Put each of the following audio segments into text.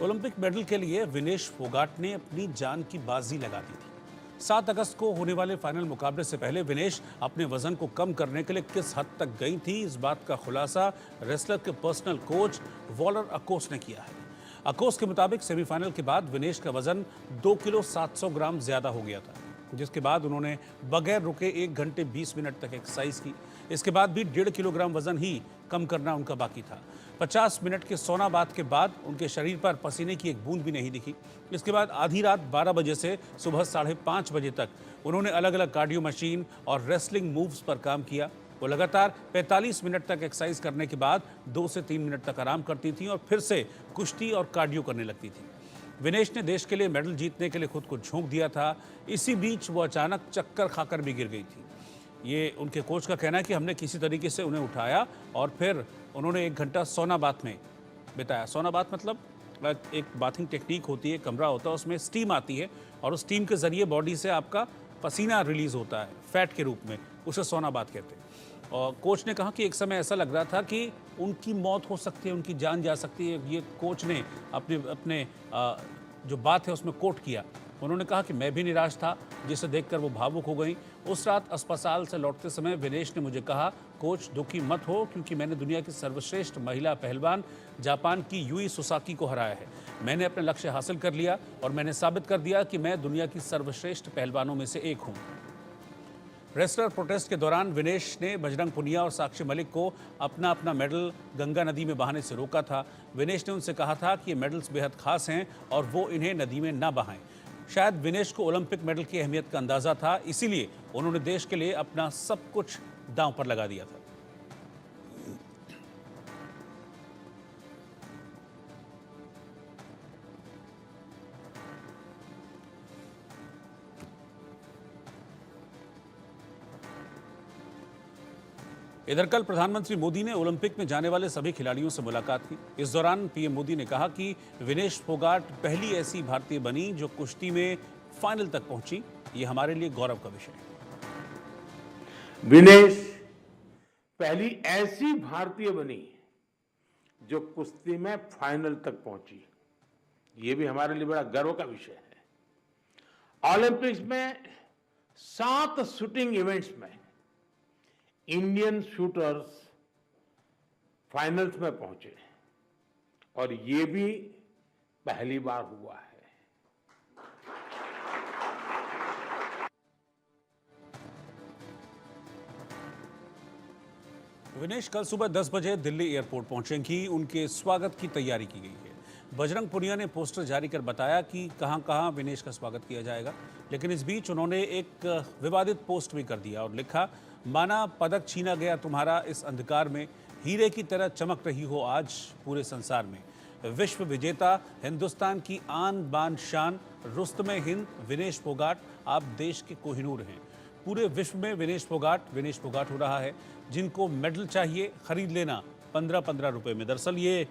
Olympic medal के लिए विनेश फोगाट ने अपनी जान की बाजी लगा दी थी। 7 अगस्त को होने वाले फाइनल मुकाबले से पहले विनेश अपने वजन को कम करने के लिए किस हद तक गई थी, इस बात का खुलासा रेसलर के पर्सनल कोच वॉलर अकोस ने किया है। अकोस के मुताबिक सेमीफाइनल के बाद विनेश का वजन 2 किलो 700 ग्राम ज्यादा हो गया था, जिसके बाद उन्होंने बगैर रुके 1 घंटे 20 मिनट तक एक्सरसाइज की। इसके बाद भी 1.5 किलोग्राम वजन ही कम करना उनका बाकी था। 50 मिनट के सोना बाथ के बाद उनके शरीर पर पसीने की एक बूंद भी नहीं दिखी। इसके बाद आधी रात 12 बजे से सुबह 5:30 बजे तक उन्होंने अलग अलग कार्डियो मशीन और रेसलिंग मूव्स पर काम किया। वो लगातार 45 मिनट तक एक्सरसाइज करने के बाद 2 से 3 मिनट तक आराम करती थी और फिर से कुश्ती और कार्डियो करने लगती थी। विनेश ने देश के लिए मेडल जीतने के लिए खुद को झोंक दिया था। इसी बीच वो अचानक चक्कर खाकर भी गिर गई थी। ये उनके कोच का कहना है कि हमने किसी तरीके से उन्हें उठाया और फिर उन्होंने 1 घंटा सोना बाथ में बिताया। सोना बाथ मतलब एक बाथिंग टेक्निक होती है, कमरा होता है, उसमें स्टीम आती है और उस स्टीम के जरिए बॉडी से आपका पसीना रिलीज होता है फैट के रूप में, उसे सोना बाथ कहते हैं। और कोच ने कहा कि एक समय ऐसा लग रहा था कि उनकी मौत हो सकती है, उनकी जान जा सकती है। ये कोच ने अपने जो बात है उसमें कोट किया। उन्होंने कहा कि मैं भी निराश था, जिसे देखकर वो भावुक हो गई। उस रात अस्पताल से लौटते समय विनेश ने मुझे कहा, कोच दुखी मत हो, क्योंकि मैंने दुनिया की सर्वश्रेष्ठ महिला पहलवान जापान की यूई सुसाकी को हराया है। मैंने अपना लक्ष्य हासिल कर लिया और मैंने साबित कर दिया कि मैं दुनिया की सर्वश्रेष्ठ पहलवानों में से एक हूँ। रेसलर प्रोटेस्ट के दौरान विनेश ने बजरंग पुनिया और साक्षी मलिक को अपना मेडल गंगा नदी में बहाने से रोका था। विनेश ने उनसे कहा था कि ये मेडल्स बेहद खास हैं और वो इन्हें नदी में ना बहाएं। शायद विनेश को ओलंपिक मेडल की अहमियत का अंदाजा था, इसीलिए उन्होंने देश के लिए अपना सब कुछ दांव पर लगा दिया था। इधर कल प्रधानमंत्री मोदी ने ओलंपिक में जाने वाले सभी खिलाड़ियों से मुलाकात की। इस दौरान पीएम मोदी ने कहा कि विनेश फोगाट पहली ऐसी भारतीय बनी जो कुश्ती में फाइनल तक पहुंची। ये हमारे लिए गौरव का विषय है। विनेश पहली ऐसी भारतीय बनी जो कुश्ती में फाइनल तक पहुंची। ये भी हमारे लिए बड़ा गर्व का विषय है। ओलंपिक्स में 7 शूटिंग इवेंट्स में इंडियन शूटर्स फाइनल्स में पहुंचे और ये भी पहली बार हुआ है। विनेश कल सुबह 10 बजे दिल्ली एयरपोर्ट पहुंचेंगी। उनके स्वागत की तैयारी की गई है। बजरंग पुनिया ने पोस्टर जारी कर बताया कि कहां विनेश का स्वागत किया जाएगा, लेकिन इस बीच उन्होंने एक विवादित पोस्ट भी कर दिया और लिखा, माना पदक छीना गया तुम्हारा इस अंधकार में, हीरे की तरह चमक रही हो आज पूरे संसार में। विश्व विजेता, हिंदुस्तान की आन बान शान, रुस्तमे हिंद विनेश फोगाट, आप देश के कोहिनूर हैं। पूरे विश्व में विनेश फोगाट हो रहा है। जिनको मेडल चाहिए खरीद लेना 15-15 रुपए में। दरअसल ये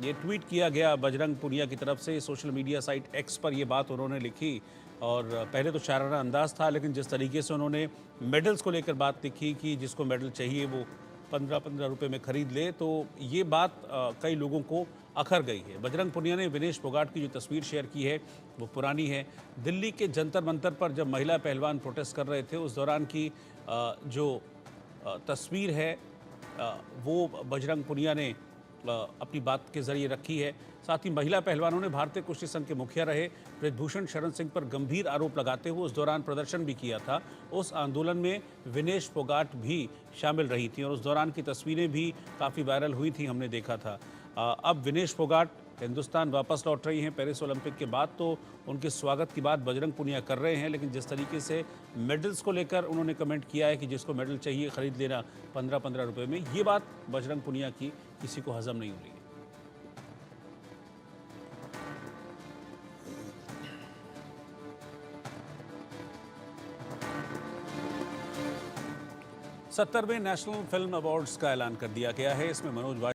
ट्वीट किया गया बजरंग पुनिया की तरफ से। सोशल मीडिया साइट एक्स पर ये बात उन्होंने लिखी और पहले तो शाराना अंदाज था, लेकिन जिस तरीके से उन्होंने मेडल्स को लेकर बात लिखी कि जिसको मेडल चाहिए वो 15-15 रुपए में खरीद ले, तो ये बात कई लोगों को अखर गई है। बजरंग पुनिया ने विनेश फोगाट की जो तस्वीर शेयर की है वो पुरानी है। दिल्ली के जंतर मंतर पर जब महिला पहलवान प्रोटेस्ट कर रहे थे, उस दौरान की जो तस्वीर है वो बजरंग पुनिया ने अपनी बात के जरिए रखी है। साथ ही महिला पहलवानों ने भारतीय कुश्ती संघ के मुखिया रहे बृजभूषण शरण सिंह पर गंभीर आरोप लगाते हुए उस दौरान प्रदर्शन भी किया था। उस आंदोलन में विनेश फोगाट भी शामिल रही थी और उस दौरान की तस्वीरें भी काफ़ी वायरल हुई थी, हमने देखा था। अब विनेश फोगाट हिंदुस्तान वापस लौट रही हैं पेरिस ओलंपिक के बाद, तो उनके स्वागत की बात बजरंग पुनिया कर रहे हैं। लेकिन जिस तरीके से मेडल्स को लेकर उन्होंने कमेंट किया है कि जिसको मेडल चाहिए खरीद लेना 15-15 रुपए में, ये बात बजरंग पुनिया की किसी को हजम नहीं हो रही है। 70वें नेशनल फिल्म अवार्ड्स का ऐलान कर दिया गया है। इसमें मनोज